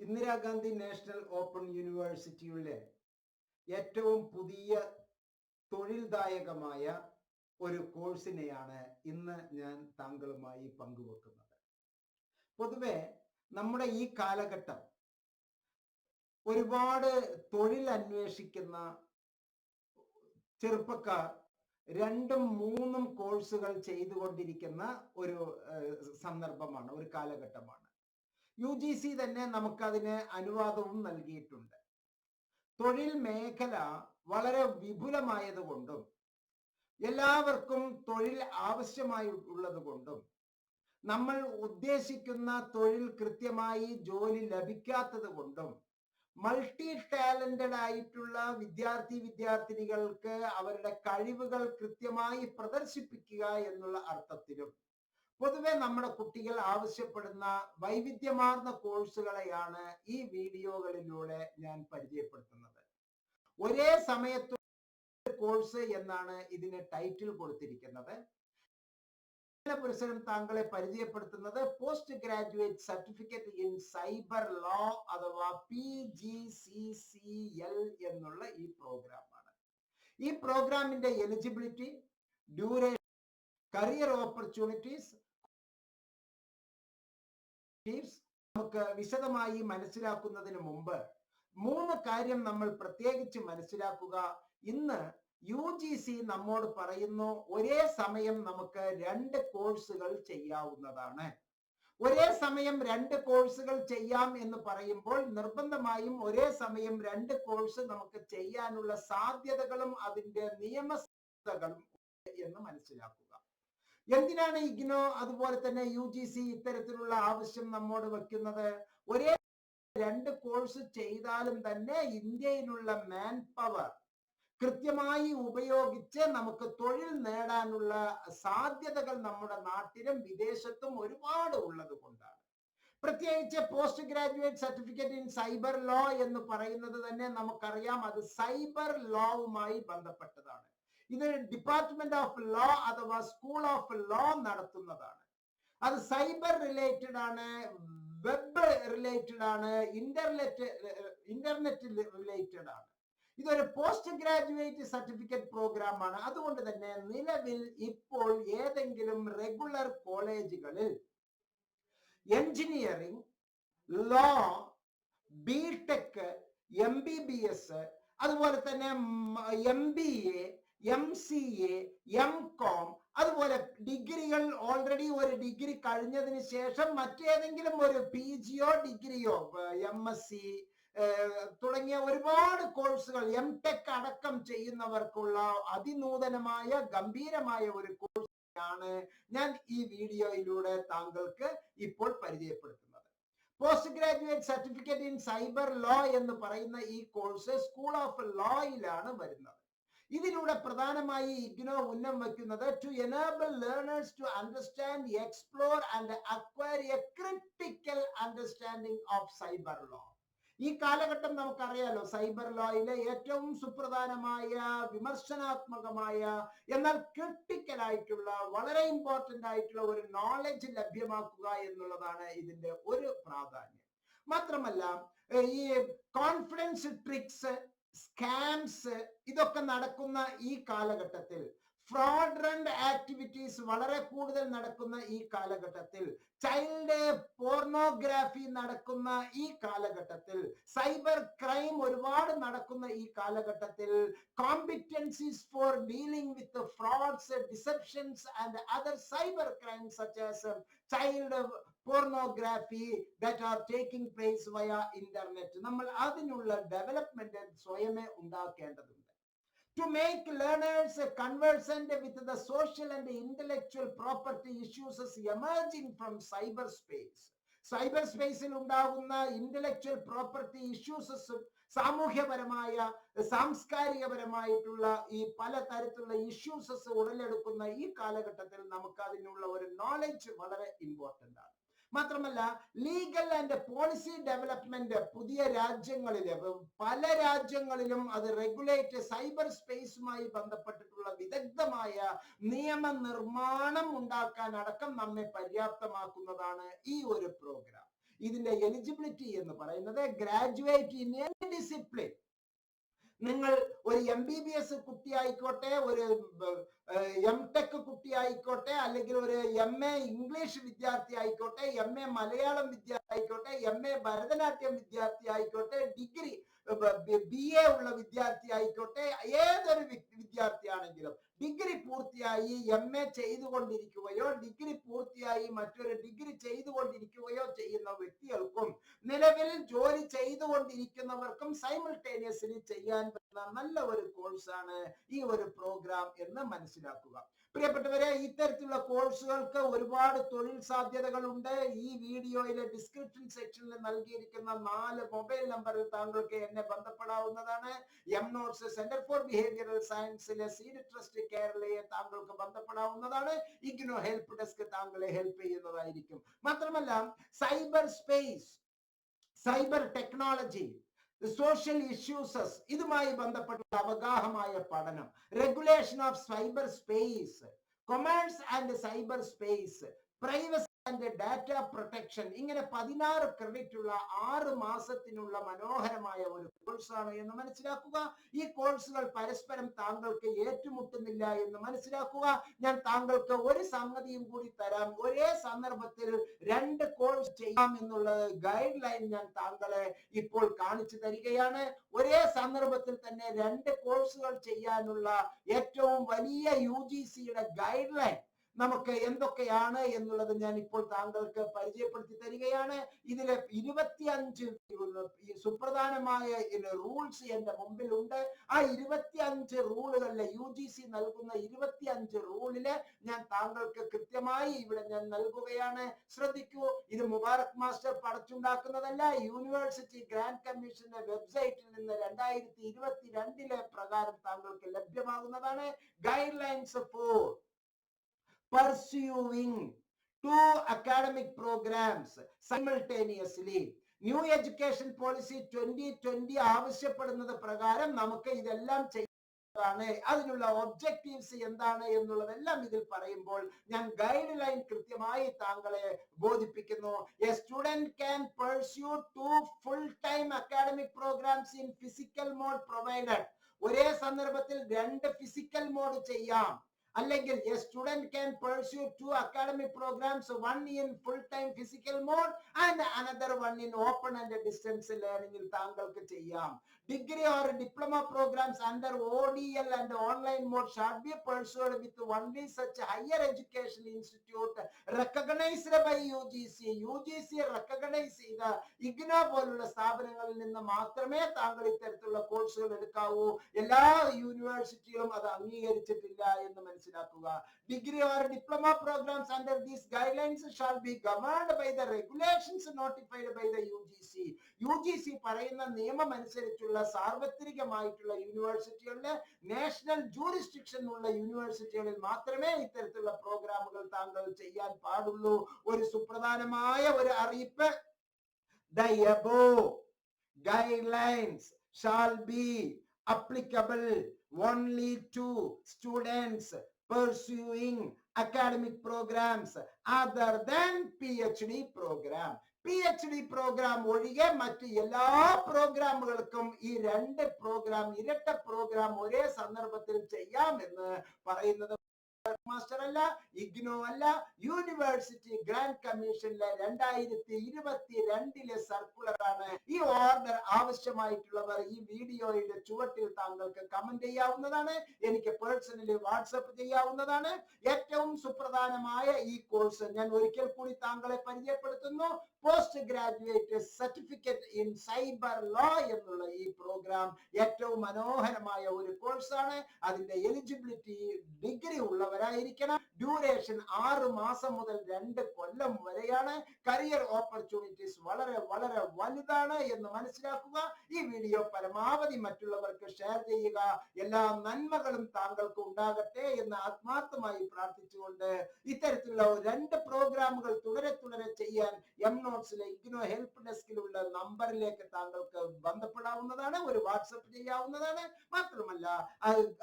Indira Gandhi national open യൂണിവേഴ്സിറ്റിയിലെ ഏറ്റവും പുതിയ തൊഴിൽദായകമായ ഒരു കോഴ്സിനെയാണ് ഇന്ന് ഞാൻ താങ്കളുമായി പങ്കുവെക്കുന്നത്. പൊതുവെ നമ്മുടെ ഈ കാലഘട്ടം ഒരുപാട് തൊഴിൽ അന്വേഷിക്കുന്ന ചെറുപ്പക്കാർ 2-3 കോഴ്സുകൾ ചെയ്തുകൊണ്ടിരിക്കുന്ന ഒരു സന്ദർഭമാണ്, ഒരു കാലഘട്ടമാണ്. UGC തന്നെ നമുക്കതിന് അനുവാദവും നൽകിയിട്ടുണ്ട്. തൊഴിൽ മേഖല വളരെ വിപുലമായതുകൊണ്ടും എല്ലാവർക്കും തൊഴിൽ ആവശ്യമായുള്ളത് കൊണ്ടും നമ്മൾ ഉദ്ദേശിക്കുന്ന തൊഴിൽ കൃത്യമായി ജോലി ലഭിക്കാത്തത് കൊണ്ടും മൾട്ടി ടാലന്റഡ് ആയിട്ടുള്ള വിദ്യാർത്ഥിനികൾക്ക് അവരുടെ കഴിവുകൾ കൃത്യമായി പ്രദർശിപ്പിക്കുക എന്നുള്ള അർത്ഥത്തിലും പൊതുവെ നമ്മുടെ കുട്ടികൾ ആവശ്യപ്പെടുന്ന വൈവിധ്യമാർന്ന കോഴ്സുകളെയാണ് ഈ വീഡിയോകളിലൂടെ ഞാൻ പരിചയപ്പെടുത്തുന്നത്. ഒരേ സമയത്ത് കോഴ്സ് എന്നാണ് ഇതിന് ടൈറ്റിൽ കൊടുത്തിരിക്കുന്നത്. പുരുഷനും താങ്കളെ പരിചയപ്പെടുത്തുന്നത് post graduate certificate in cyber law അഥവാ PGCCL എന്നുള്ള ഈ പ്രോഗ്രാമാണ്. ഈ പ്രോഗ്രാമിന്റെ എലിജിബിലിറ്റി, ഡ്യൂറേഷൻ, കരിയർ ഓപ്പർച്യൂണിറ്റീസ് നമുക്ക് വിശദമായി മനസ്സിലാക്കുന്നതിന് മുമ്പ് 3 കാര്യം നമ്മൾ പ്രത്യേകിച്ച് മനസ്സിലാക്കുക. ഇന്ന് UGC നമ്മോട് പറയുന്നു ഒരേ സമയം നമുക്ക് 2 കോഴ്സുകൾ ചെയ്യാവുന്നതാണ്. ഒരേ സമയം 2 കോഴ്സുകൾ ചെയ്യാം എന്ന് പറയുമ്പോൾ നിർബന്ധമായും ഒരേ സമയം 2 കോഴ്സ് നമുക്ക് ചെയ്യാനുള്ള സാധ്യതകളും അതിന്റെ നിയമങ്ങളും എന്ന് മനസ്സിലാക്കുക. എന്തിനാണ് IGNOU അതുപോലെ തന്നെ UGC ഇത്തരത്തിലുള്ള ആവശ്യം നമ്മോട് വെക്കുന്നത്? ഒരേ 2 കോഴ്സ് ചെയ്താലും തന്നെ ഇന്ത്യയിലുള്ള മാൻ പവർ കൃത്യമായി ഉപയോഗിച്ച് നമുക്ക് തൊഴിൽ നേടാനുള്ള സാധ്യതകൾ നമ്മുടെ നാട്ടിലും വിദേശത്തും ഒരുപാട് ഉള്ളത് കൊണ്ടാണ്. പ്രത്യേകിച്ച് post graduate certificate in cyber law എന്ന് പറയുന്നത് തന്നെ നമുക്കറിയാം, അത് സൈബർ ലോവുമായി ബന്ധപ്പെട്ടതാണ്. ഇത് ഡിപ്പാർട്ട്മെന്റ് ഓഫ് ലോ അഥവാ സ്കൂൾ ഓഫ് ലോ നടത്തുന്നതാണ്. അത് സൈബർ റിലേറ്റഡ് ആണ്, വെബ് റിലേറ്റഡ് ആണ്, ഇന്റർനെറ്റ് റിലേറ്റഡ് ആണ്. ഇതൊരു പോസ്റ്റ് ഗ്രാജുവേറ്റ് സർട്ടിഫിക്കറ്റ് പ്രോഗ്രാം ആണ്. അതുകൊണ്ട് തന്നെ നിലവിൽ ഇപ്പോൾ ഏതെങ്കിലും റെഗുലർ കോളേജുകളിൽ എഞ്ചിനീയറിംഗ്, ലോ, BTech, MBBS, അതുപോലെ തന്നെ MBA, MCA, MCOM, അതുപോലെ ഡിഗ്രികൾ ഓൾറെഡി ഒരു ഡിഗ്രി കഴിഞ്ഞതിന് ശേഷം മറ്റേതെങ്കിലും ഒരു PGയോ ഡിഗ്രിയോ MSc തുടങ്ങിയ ഒരുപാട് കോഴ്സുകൾ MTech അടക്കം ചെയ്യുന്നവർക്കുള്ള അതിനൂതനമായ ഗംഭീരമായ ഒരു കോഴ്സാണ് ഞാൻ ഈ വീഡിയോയിലൂടെ താങ്കൾക്ക് ഇപ്പോൾ പരിചയപ്പെടുത്തുന്നത്. Post graduate certificate in cyber law എന്ന് പറയുന്ന ഈ കോഴ്സ് സ്കൂൾ ഓഫ് ലോയിലാണ് വരുന്നത്. ഇതിലൂടെ പ്രധാനമായി IGNOU ഉന്നം വയ്ക്കുന്നത് to enable learners to understand, explore and acquire a critical understanding of cyber law. ഈ കാലഘട്ടം നമുക്കറിയാലോ, സൈബർ ലോയിലെ ഏറ്റവും സുപ്രധാനമായ, വിമർശനാത്മകമായ, എന്നാൽ ക്രിട്ടിക്കൽ ആയിട്ടുള്ള, വളരെ ഇമ്പോർട്ടന്റ് ആയിട്ടുള്ള ഒരു നോളജ് ലഭ്യമാക്കുക എന്നുള്ളതാണ് ഇതിന്റെ ഒരു പ്രാധാന്യം. മാത്രമല്ല ഈ കോൺഫിഡൻസ് ട്രിക്സ്, സ്കാംസ് ഇതൊക്കെ നടക്കുന്ന ഈ കാലഘട്ടത്തിൽ, ഫ്രോഡറന്റ് ആക്ടിവിറ്റീസ് വളരെ കൂടുതൽ നടക്കുന്ന ഈ കാലഘട്ടത്തിൽ, ചൈൽഡ് പോർണോഗ്രാഫി നടക്കുന്ന ഈ കാലഘട്ടത്തിൽ, സൈബർ ക്രൈം ഒരുപാട് നടക്കുന്ന ഈ കാലഘട്ടത്തിൽ, competencies for dealing with frauds, deceptions and other cyber crimes such as child pornography that are taking place via internet, നമ്മൾ അതിനുള്ള ഡെവലപ്മെന്റ് സ്വയമേ ഉണ്ടാക്കേണ്ടതുണ്ട്. To make learners conversant with the social and intellectual property issues emerging from cyberspace. Cyber സ്പേസിൽ ഉണ്ടാകുന്ന intellectual property ഇഷ്യൂസും സാമൂഹ്യപരമായ, സാംസ്കാരികപരമായിട്ടുള്ള ഈ പല തരത്തിലുള്ള issues ഉടലെടുക്കുന്ന ഈ കാലഘട്ടത്തിൽ നമുക്ക് അതിനുള്ള ഒരു നോളജ് വളരെ ഇമ്പോർട്ടന്റ് ആണ്. മാത്രമല്ല ലീഗൽ ആൻഡ് പോളിസി ഡെവലപ്മെന്റ് പുതിയ രാജ്യങ്ങളിലെ പല രാജ്യങ്ങളിലും അത് റെഗുലേറ്റ് സൈബർ സ്പേസുമായി ബന്ധപ്പെട്ടിട്ടുള്ള വിദഗ്ധമായ നിയമനിർമ്മാണം ഉണ്ടാക്കാൻ അടക്കം നമ്മെ പര്യാപ്തമാക്കുന്നതാണ് ഈ ഒരു പ്രോഗ്രാം. ഇതിന്റെ എലിജിബിലിറ്റി എന്ന് പറയുന്നത് ഗ്രാജുവേറ്റ് ഇൻ എനി ഡിസിപ്ലിൻ. നിങ്ങൾ ഒരു MBBS കുട്ടി ആയിക്കോട്ടെ, ഒരു MTech കുട്ടി ആയിക്കോട്ടെ, അല്ലെങ്കിൽ ഒരു MA ഇംഗ്ലീഷ് വിദ്യാർത്ഥി ആയിക്കോട്ടെ, MA മലയാളം വിദ്യാർത്ഥി ആയിക്കോട്ടെ, MA ഭരതനാട്യം വിദ്യാർത്ഥി ആയിക്കോട്ടെ, ഡിഗ്രി BA ഉള്ള വിദ്യാർത്ഥി ആയിക്കോട്ടെ, ഏതൊരു വിദ്യാർത്ഥിയാണെങ്കിലും ഡിഗ്രി പൂർത്തിയായി MA ചെയ്തുകൊണ്ടിരിക്കുകയോ ഡിഗ്രി പൂർത്തിയായി മറ്റൊരു ഡിഗ്രി ചെയ്തുകൊണ്ടിരിക്കുകയോ ചെയ്യുന്ന വ്യക്തികൾക്കും നിലവിൽ ജോലി ചെയ്തുകൊണ്ടിരിക്കുന്നവർക്കും സൈമിൾട്ടേനിയസ്ലി ചെയ്യാൻ പറ്റുന്ന നല്ല ഒരു കോഴ്സാണ് ഈ ഒരു പ്രോഗ്രാം എന്ന് മനസ്സിലാക്കുക. പ്രിയപ്പെട്ടവരെ, ഇത്തരത്തിലുള്ള കോഴ്സുകൾക്ക് ഒരുപാട് തൊഴിൽ സാധ്യതകളുണ്ട്. ഈ വീഡിയോയിലെ ഡിസ്ക്രിപ്ഷൻ സെക്ഷനിൽ നൽകിയിരിക്കുന്ന 4 മൊബൈൽ നമ്പറിൽ താങ്കൾക്ക് എന്നെ ബന്ധപ്പെടാവുന്നതാണ്. MNOTS സെന്റർ ഫോർ ബിഹേവിയറൽ സയൻസിലെ സീഡ് ട്രസ്റ്റ് കേരളയെ താങ്കൾക്ക് ബന്ധപ്പെടാവുന്നതാണ്. ഇഗ്നോ ഹെൽപ്പ് ഡെസ്ക് താങ്കളെ ഹെൽപ്പ് ചെയ്യുന്നതായിരിക്കും. മാത്രമല്ല, cyber space, cyber technology, social issues, ഇതുമായി ബന്ധപ്പെട്ട അവഗാഹമായ പഠനം, regulation of cyber space, commerce and cyber space, privacy and data protection, ഇങ്ങനെ 16 ക്രെഡിറ്റ് ഉള്ള 6 മാസത്തിനുള്ള മനോഹരമായ ഒരു കോഴ്സാണ് എന്ന് മനസ്സിലാക്കുക. ഈ കോഴ്സുകൾ പരസ്പരം താങ്കൾക്ക് ഏറ്റുമുട്ടുന്നില്ല എന്ന് മനസ്സിലാക്കുക. ഞാൻ താങ്കൾക്ക് ഒരു സംഗതിയും കൂടി തരാം. ഒരേ സന്ദർഭത്തിൽ 2 കോഴ്സ് ചെയ്യാം എന്നുള്ള ഗൈഡ് ലൈൻ ഞാൻ താങ്കളെ ഇപ്പോൾ കാണിച്ചു തരികയാണ്. ഒരേ സന്ദർഭത്തിൽ തന്നെ 2 കോഴ്സുകൾ ചെയ്യാനുള്ള ഏറ്റവും വലിയ UGCയുടെ ഗൈഡ് ലൈൻ നമുക്ക് എന്തൊക്കെയാണ് എന്നുള്ളത് ഞാൻ ഇപ്പോൾ താങ്കൾക്ക് പരിചയപ്പെടുത്തി തരികയാണ്. ഇതിലെ 25 സുപ്രധാനമായ റൂൾസ് എന്റെ മുമ്പിലുണ്ട്. ആ 25 റൂളുകളിലെ UGC നൽകുന്ന 25 റൂളില് ഞാൻ താങ്കൾക്ക് കൃത്യമായി ഇവിടെ ഞാൻ നൽകുകയാണ്. ശ്രദ്ധിക്കൂ, ഇത് മുബാറക് മാസ്റ്റർ പടച്ചുണ്ടാക്കുന്നതല്ല. യൂണിവേഴ്സിറ്റി ഗ്രാൻഡ് കമ്മീഷന്റെ വെബ്സൈറ്റിൽ നിന്ന് 2022 പ്രകാരം താങ്കൾക്ക് ലഭ്യമാകുന്നതാണ്. Guide lines for pursuing 2 academic programs simultaneously. New education policy 2020 ആവശ്യപ്പെടുന്നത് പ്രകാരം നമുക്ക് ഇതെല്ലാം ചെയ്യാനാണ്. അതിനുള്ള ഒബ്ജക്റ്റീവ്സ് എന്താണ് എന്നുള്ളതെല്ലാം ഇതിൽ പറയുമ്പോൾ ഞാൻ ഗൈഡ് ലൈൻ കൃത്യമായി താങ്കളെ ബോധിപ്പിക്കുന്നു. A student can pursue 2 full-time academic programs in physical mode provided. ഒരേ സന്ദർഭത്തിൽ 2 ഫിസിക്കൽ മോഡ് ചെയ്യാം. അല്ലെങ്കിൽ a student can pursue 2 academic programs, one in full-time physical mode and another one in open and distance learning ൽ താങ്കൾക്ക് ചെയ്യാം. Degree or diploma programs under ODL and online mode shall be pursued with only such higher education institute recognized by UGC. UGC recognize ചെയ്ത ഇഗ്നോ പോലുള്ള സ്ഥാപനങ്ങളിൽ നിന്ന് മാത്രമേ താങ്കൾ ഇത്തരത്തിലുള്ള കോഴ്സുകൾ എടുക്കാവൂ. എല്ലാ യൂണിവേഴ്സിറ്റികളും അത് അംഗീകരിച്ചിട്ടില്ല എന്ന് മനസ്സിലാക്കുക. Degree or diploma programs under these guidelines shall be governed by the regulations notified by the UGC. UGC പറയുന്ന നിയമം അനുസരിച്ചുള്ള സാർവത്രികമായിട്ടുള്ള യൂണിവേഴ്സിറ്റികളിലെ നാഷണൽ ജൂറിസ്ഡിക്ഷൻ ഉള്ള യൂണിവേഴ്സിറ്റികളിൽ മാത്രമേ ഇത്തരത്തിലുള്ള പ്രോഗ്രാമുകൾ താങ്കൾ ചെയ്യാൻ പാടുള്ളൂ. ഒരു സുപ്രധാനമായ ഒരു അറിയിപ്പ്, the above guidelines shall be applicable only to students pursuing academic programs other than PhD program. PhD program ഒഴികെ മറ്റ് എല്ലാ പ്രോഗ്രാമുകൾക്കും ഈ 2 പ്രോഗ്രാം, ഇരട്ട പ്രോഗ്രാം ഒരേ സന്ദർഭത്തിൽ ചെയ്യാമെന്ന് പറയുന്നത് മാസ്റ്റർ അല്ല, ഇഗ്നോ അല്ല, യൂണിവേഴ്സിറ്റി ഗ്രാൻഡ് കമ്മീഷനിലെ 2022 സർക്കുലർ ആണ്. ഈ ഓർഡർ ആവശ്യമായിട്ടുള്ളവർ ഈ വീഡിയോയുടെ ചുവട്ടിൽ താങ്കൾക്ക് കമന്റ് ചെയ്യാവുന്നതാണ്. എനിക്ക് പേഴ്സണലി വാട്സപ്പ് ചെയ്യാവുന്നതാണ്. ഏറ്റവും സുപ്രധാനമായ ഈ കോഴ്സ് ഞാൻ ഒരിക്കൽ കൂടി താങ്കളെ പരിചയപ്പെടുത്തുന്നു. Post graduate certificate in cyber law എന്നുള്ള ഈ പ്രോഗ്രാം ഏറ്റവും മനോഹരമായ ഒരു കോഴ്സാണ്. അതിന്റെ എലിജിബിലിറ്റി ഡിഗ്രി ഉള്ളവരായിരിക്കണം. ഡ്യൂറേഷൻ 6 മാസം മുതൽ 2 കൊല്ലം വരെയാണ്. കരിയർ ഓപ്പർച്യൂണിറ്റീസ് വളരെ വളരെ വലുതാണ് എന്ന് മനസ്സിലാക്കുക. ഈ വീഡിയോ പരമാവധി മറ്റുള്ളവർക്ക് ഷെയർ ചെയ്യുക. എല്ലാ നന്മകളും താങ്കൾക്ക് ഉണ്ടാകട്ടെ എന്ന് ആത്മാർത്ഥമായി പ്രാർത്ഥിച്ചുകൊണ്ട് ഇത്തരത്തിലുള്ള 2 പ്രോഗ്രാമുകൾ തുടരെ തുടരെ ചെയ്യാൻ നോട്ട്സിലെ ഇഗ്നോ ഹെൽപ്പ് ഡെസ്കിലുള്ള നമ്പറിലേക്ക് താങ്കൾക്ക് ബന്ധപ്പെടാവുന്നതാണ്, ഒരു വാട്സപ്പ് ചെയ്യാവുന്നതാണ്. മാത്രമല്ല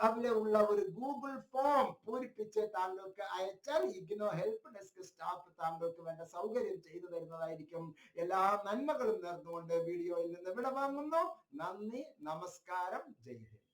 അവിടെ ഉള്ള ഒരു ഗൂഗിൾ ഫോം പൂരിപ്പിച്ച് താങ്കൾക്ക് അയച്ചാൽ ഇഗ്നോ ഹെൽപ്പ് ഡെസ്ക് സ്റ്റാഫ് താങ്കൾക്ക് വേണ്ട സൗകര്യം ചെയ്തു തരുന്നതായിരിക്കും. എല്ലാ നന്മകളും നേർന്നുകൊണ്ട് വീഡിയോയിൽ നിന്ന് വിടവാങ്ങുന്നു. നന്ദി, നമസ്കാരം, ജയ് ഹിന്ദ്.